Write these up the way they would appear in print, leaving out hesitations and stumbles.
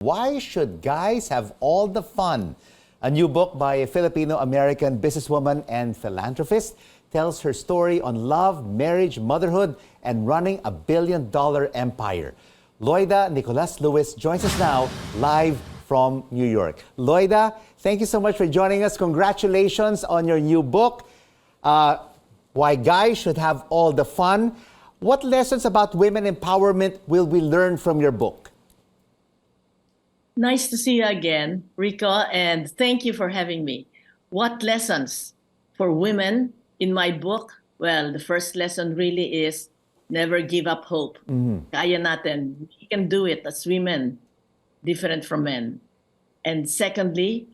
Why should guys have all the fun? A new book by a Filipino-American businesswoman and philanthropist tells her story on love, marriage, motherhood, and running a billion-dollar empire. Loida Nicholas Lewis joins us now live from New York. Loida, thank you so much for joining us. Congratulations on your new book, Why Guys Should Have All the Fun. What lessons about women empowerment will we learn from your book? Nice to see you again, Rico, and thank you for having me. What lessons for women in my book? Well, the first lesson really is never give up hope. Kaya natin. We can do it as women, different from men. And secondly,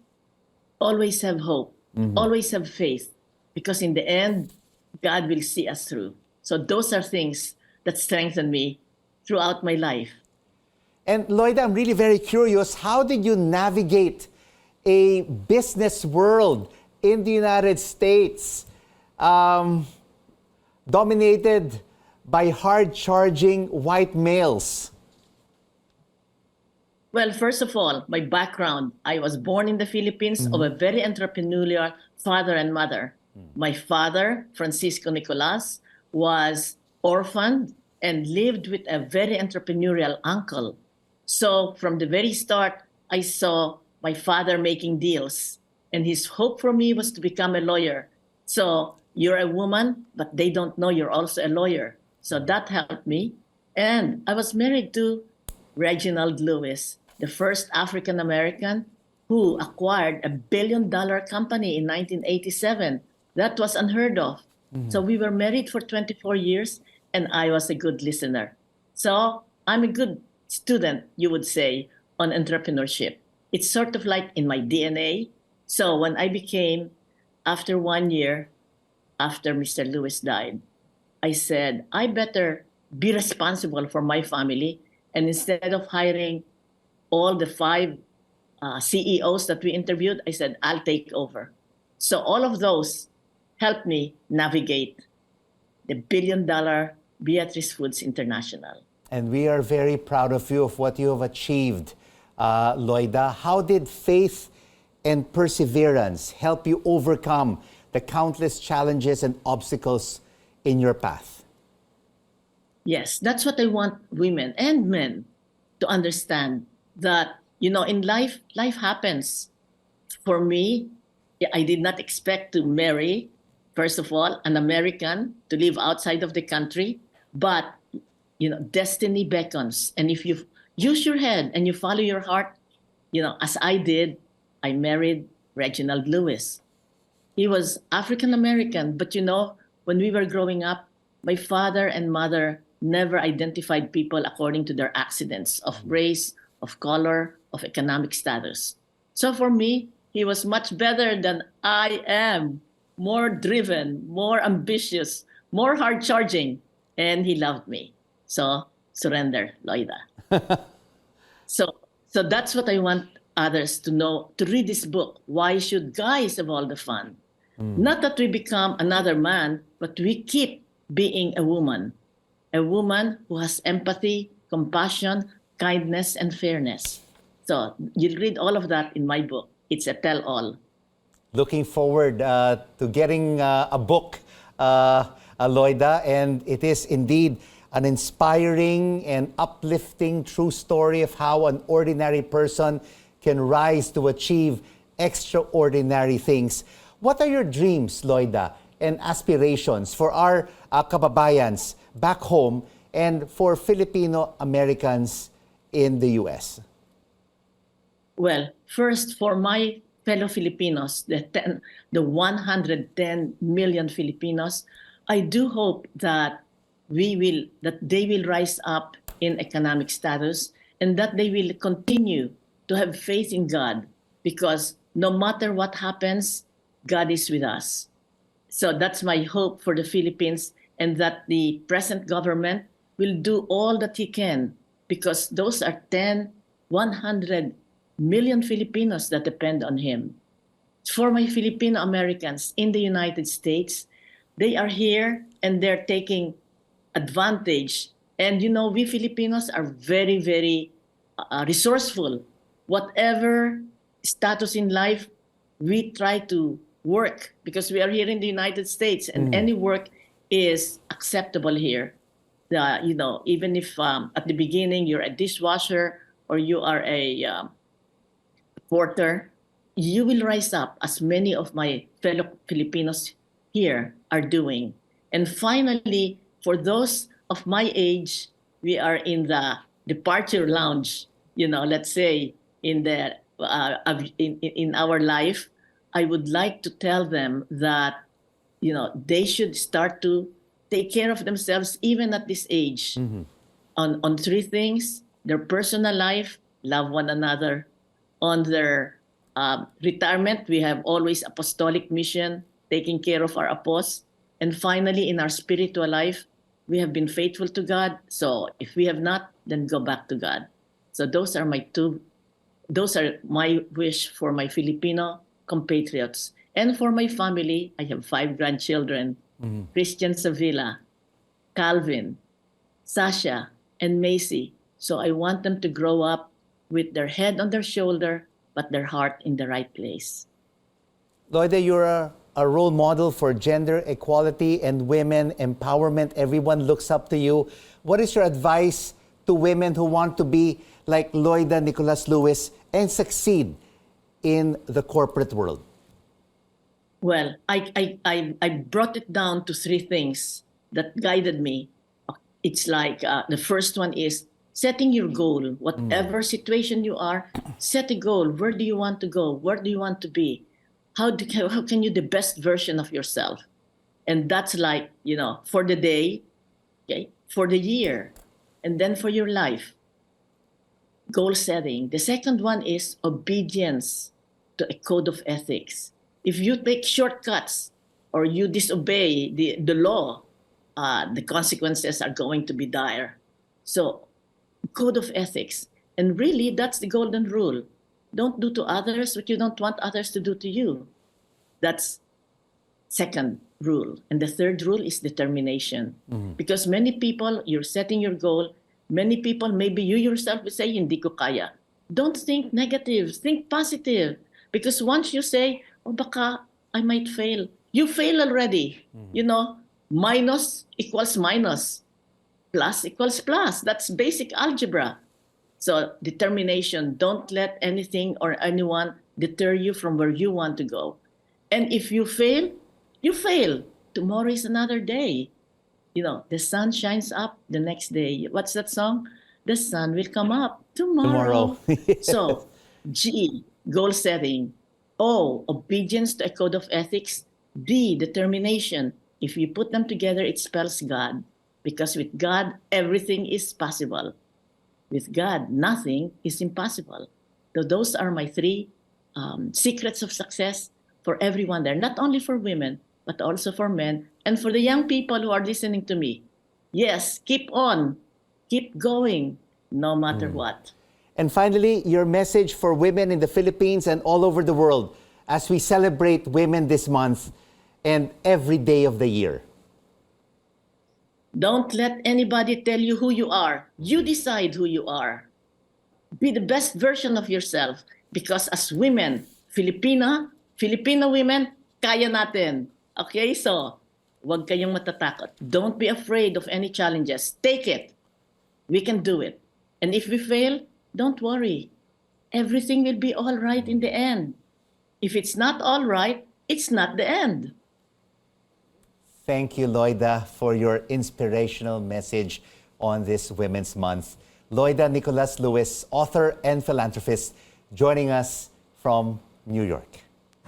always have hope. Always have faith, because in the end, God will see us through. So those are things that strengthen me throughout my life. And Loida, I'm really very curious, how did you navigate a business world in the United States dominated by hard-charging white males? Well, first of all, my background, I was born in the Philippines of a very entrepreneurial father and mother. My father, Francisco Nicolas, was orphaned and lived with a very entrepreneurial uncle. So from the very start, I saw my father making deals, and his hope for me was to become a lawyer. So you're a woman, but they don't know you're also a lawyer. So that helped me. And I was married to Reginald Lewis, the first African American who acquired a billion-dollar company in 1987. That was unheard of. So we were married for 24 years, and I was a good listener. So I'm a good student, you would say, on entrepreneurship. It's sort of like in my DNA. So when I became, after 1 year, after Mr. Lewis died, I said, I better be responsible for my family. And instead of hiring all the 5 CEOs that we interviewed, I said, I'll take over. So all of those helped me navigate the billion-dollar Beatrice Foods International. And we are very proud of you, of what you have achieved, Loida. How did faith and perseverance help you overcome the countless challenges and obstacles in your path? Yes, that's what I want women and men to understand, that, you know, in life happens. For me, I did not expect to marry, first of all, an American, to live outside of the country, but you know, destiny beckons. And if you use your head and you follow your heart, you know, as I did, I married Reginald Lewis. He was African American, but you know, when we were growing up, my father and mother never identified people according to their accidents of race, of color, of economic status. So for me, he was much better than I am, more driven, more ambitious, more hard-charging, and he loved me. So surrender, Loida. So that's what I want others to know, to read this book. Why should guys have all the fun? Not that we become another man, but we keep being a woman who has empathy, compassion, kindness, and fairness. So you'll read all of that in my book. It's a tell-all. Looking forward to getting a book, Loida, and it is indeed an inspiring and uplifting true story of how an ordinary person can rise to achieve extraordinary things. What are your dreams, Loida, and aspirations for our kababayans back home and for Filipino Americans in the U.S.? Well, first, for my fellow Filipinos, the 110 million Filipinos, I do hope that they will rise up in economic status, and that they will continue to have faith in God, because no matter what happens, God is with us. So that's my hope for the Philippines, and that the present government will do all that he can, because those are 100 million Filipinos that depend on him. For my Filipino Americans in the United States, they are here and they're taking advantage. And you know, we Filipinos are very, very resourceful. whatever status in life, we try to work because we are here in the United States, and any work is acceptable here. Even if at the beginning you're a dishwasher or you are a porter, you will rise up as many of my fellow Filipinos here are doing. And finally, for those of my age, we are in the departure lounge, let's say in our life. I would like to tell them that, they should start to take care of themselves even at this age on three things: their personal life, love one another; on their retirement, we have always apostolic mission, taking care of our apostles; and finally, in our spiritual life, we have been faithful to God. So if we have not, then go back to God. So those are my wish for my Filipino compatriots. And for my family, I have 5 grandchildren: Christian Sevilla, Calvin, Sasha, and Macy. So I want them to grow up with their head on their shoulder, but their heart in the right place. Loida, you're a role model for gender equality and women empowerment. Everyone looks up to you. What is your advice to women who want to be like Loida Nicholas Lewis and succeed in the corporate world? Well, I brought it down to 3 things that guided me. It's like the first one is setting your goal. Whatever situation you are, set a goal. Where do you want to go? Where do you want to be? How can you the best version of yourself? And that's like, for the day, okay, for the year, and then for your life. Goal setting. The second one is obedience to a code of ethics. If you take shortcuts or you disobey the law, the consequences are going to be dire. So, code of ethics. And really, that's the golden rule. Don't do to others what you don't want others to do to you. That's second rule. And the third rule is determination. Because many people, you're setting your goal. Many people, maybe you yourself will say, hindi ko kaya. Don't think negative. Think positive. Because once you say, oh, baka I might fail, you fail already. Minus equals minus. Plus equals plus. That's basic algebra. So determination. Don't let anything or anyone deter you from where you want to go. And if you fail, you fail. Tomorrow is another day. The sun shines up the next day. What's that song? The sun will come up tomorrow. So, G, goal setting. O, obedience to a code of ethics. D, determination. If you put them together, it spells God. Because with God, everything is possible. With God, nothing is impossible. So those are my 3 secrets of success for everyone there. Not only for women, but also for men. And for the young people who are listening to me. Yes, keep on. Keep going, no matter what. And finally, your message for women in the Philippines and all over the world as we celebrate women this month and every day of the year. Don't let anybody tell you who you are. You decide who you are. Be the best version of yourself. Because as women, Filipino women, kaya natin. Okay, so huwag kayong matatakot. Don't be afraid of any challenges. Take it. We can do it. And if we fail, don't worry. Everything will be all right in the end. If it's not all right, it's not the end. Thank you, Loida, for your inspirational message on this Women's Month. Loida Nicholas Lewis, author and philanthropist, joining us from New York.